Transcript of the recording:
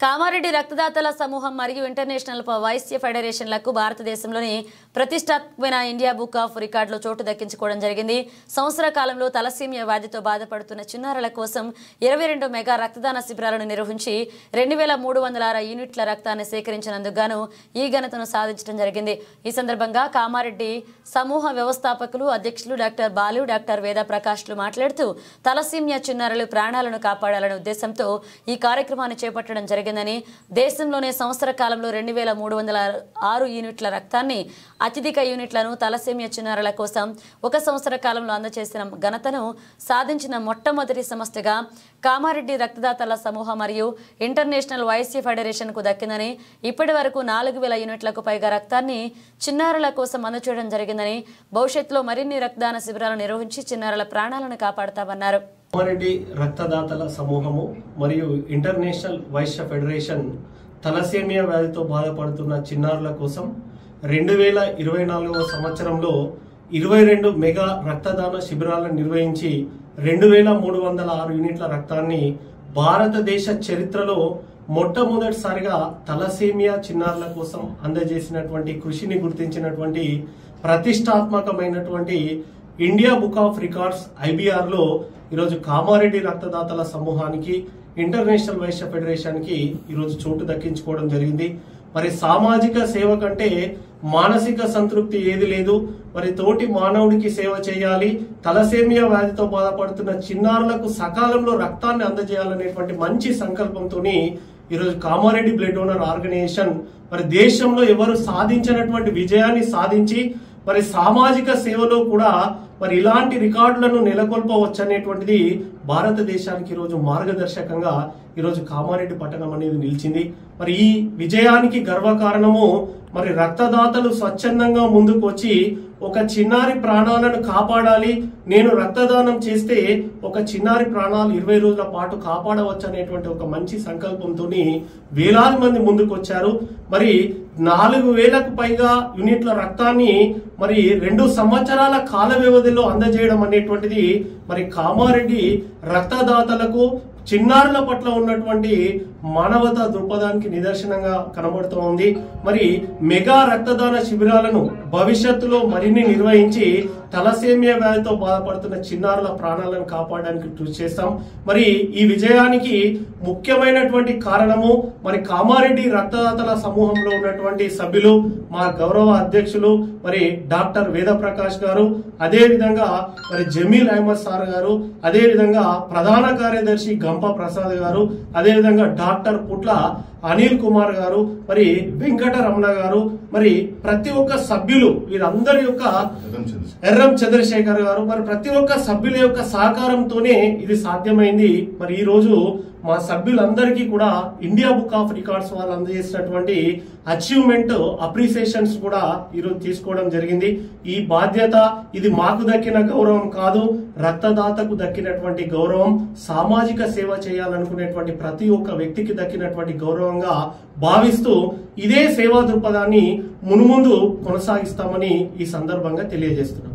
కామారెడ్డి రక్తదాతల సమూహం మరియు ఇంటర్నేషనల్ వైశ్య ఫెడరేషన్లకు భారతదేశంలోని ప్రతిష్టాత్మకమైన ఇండియా బుక్ ఆఫ్ రికార్డులో చోటు దక్కించుకోవడం జరిగింది. సంవత్సర కాలంలో తలసీమియా వ్యాధితో బాధపడుతున్న చిన్నారుల కోసం 22 మెగా రక్తదాన శిబిరాలను నిర్వహించి 2306 యూనిట్ల రక్తాన్ని సేకరించినందుకు గాను ఈ ఘనతను సాధించడం జరిగింది. ఈ సందర్భంగా కామారెడ్డి సమూహ వ్యవస్థాపకులు అధ్యక్షులు డాక్టర్ బాలు, డాక్టర్ వేద ప్రకాష్లు మాట్లాడుతూ తలసీమియా చిన్నారుల ప్రాణాలను కాపాడాలనే ఉద్దేశంతో ఈ కార్యక్రమాన్ని చేపట్టడం జరిగింది. దేశంలోనే సంవత్సర కాలంలో 2306 యూనిట్ల రక్తాన్ని, అత్యధిక యూనిట్లను తలసేమియా చిన్నారుల కోసం ఒక సంవత్సర కాలంలో అందజేసిన ఘనతను సాధించిన మొట్టమొదటి సంస్థగా కామారెడ్డి రక్తదాతల సమూహం మరియు ఇంటర్నేషనల్ వైశ్య ఫెడరేషన్ కు దక్కిందని, ఇప్పటి వరకు 4000 యూనిట్లకు పైగా రక్తాన్ని చిన్నారుల కోసం అందజేయడం జరిగిందని, భవిష్యత్తులో మరిన్ని రక్తదాన శిబిరాలు నిర్వహించి చిన్నారుల ప్రాణాలను కాపాడతామన్నారు. కామారెడ్డి రక్తదాతల సమూహము మరియు ఇంటర్నేషనల్ వైశ్య ఫెడరేషన్ తలసేమియా వ్యాధితో బాధపడుతున్న చిన్నారుల కోసం 2024వ సంవత్సరంలో 22 మెగా రక్తదాన శిబిరాలను నిర్వహించి 2306 యూనిట్ల రక్తాన్ని భారతదేశ చరిత్రలో మొట్టమొదటిసారిగా తలసేమియా చిన్నారుల కోసం అందజేసినటువంటి కృషిని గుర్తించినటువంటి ప్రతిష్టాత్మకమైనటువంటి India book of records IBR లో ఈరోజు కామారెడ్డి రక్తదాతల సమూహానికి ఇంటర్నేషనల్ వైశ్య ఫెడరేషన్ కి ఈరోజు చోటు దక్కించుకోవడం జరిగింది. మరి సామాజిక సేవ కంటే మానసిక సంతృప్తి ఏది లేదు. మరి తోటి మానవుడికి సేవ చేయాలి, తలసేమియా వ్యాధితో బాధపడుతున్న చిన్నారులకు సకాలంలో రక్తాన్ని అందజేయాలనేటువంటి మంచి సంకల్పంతో ఈరోజు కామారెడ్డి బ్లడ్ డోనర్ ఆర్గనైజేషన్ మరి దేశంలో ఎవరు సాధించినటువంటి విజయాన్ని సాధించి మరి సామాజిక సేవలో కూడా మరి ఇలాంటి రికార్డులను నెలకొల్పవచ్చు అనేటువంటిది భారతదేశానికి ఈరోజు మార్గదర్శకంగా ఈరోజు కామారెడ్డి పట్టణం అనేది నిలిచింది. మరి ఈ విజయానికి గర్వకారణము మరి రక్తదాతలు స్వచ్ఛందంగా ముందుకు వచ్చి ఒక చిన్నారి ప్రాణాలను కాపాడాలి, నేను రక్తదానం చేస్తే ఒక చిన్నారి ప్రాణాలు 20 రోజుల పాటు కాపాడవచ్చు అనేటువంటి ఒక మంచి సంకల్పంతో వేలాది మంది ముందుకు వచ్చారు. మరి 4000కు పైగా యూనిట్ల రక్తాన్ని మరి 2 సంవత్సరాల కాల వ్యవధిలో అందజేయడం అనేటువంటిది మరి కామారెడ్డి రక్తదాతలకు చిన్నారుల పట్ల ఉన్నటువంటి మానవతా దృక్పథానికి నిదర్శనంగా కనబడుతూ ఉంది. మరి మెగా రక్తదాన శిబిరాలను భవిష్యత్తులో మరిన్ని నిర్వహించి తలసేమియా వ్యాధితో బాధపడుతున్న చిన్నారుల ప్రాణాలను కాపాడడానికి కృషి చేస్తాం. మరి ఈ విజయానికి ముఖ్యమైనటువంటి కారణము మరి కామారెడ్డి రక్తదాతల సమూహంలో ఉన్నటువంటి సభ్యులు, మా గౌరవ అధ్యక్షులు మరి డాక్టర్ వేద ప్రకాష్ గారు, అదే విధంగా మరి జమీల్ అహ్మద్ సార్ గారు, అదే విధంగా ప్రధాన కార్యదర్శి గంప ప్రసాద్ గారు, అదే విధంగా డాక్టర్ పుట్ల అనిల్ కుమార్ గారు, మరి వెంకట రమణ గారు, మరి ప్రతి ఒక్క సభ్యులు వీరందరి యొక్క ఎర్రం చంద్రశేఖర్ గారు, మరి ప్రతి ఒక్క సభ్యుల యొక్క సహకారంతోనే ఇది సాధ్యమైంది. మరి ఈ రోజు మా సభ్యులందరికీ కూడా ఇండియా బుక్ ఆఫ్ రికార్డ్స్ వాళ్ళు అందజేసినటువంటి అచీవ్మెంట్ అప్రిసియేషన్స్ కూడా ఈరోజు తీసుకోవడం జరిగింది. ఈ బాధ్యత ఇది మాకు దక్కిన గౌరవం కాదు, రక్తదాతకు దక్కినటువంటి గౌరవం, సామాజిక సేవ చేయాలనుకునేటువంటి ప్రతి ఒక్క వ్యక్తికి దక్కినటువంటి గౌరవంగా భావిస్తూ ఇదే సేవా దృక్పథాన్ని మున్ముందు కొనసాగిస్తామని ఈ సందర్భంగా తెలియజేస్తున్నాం.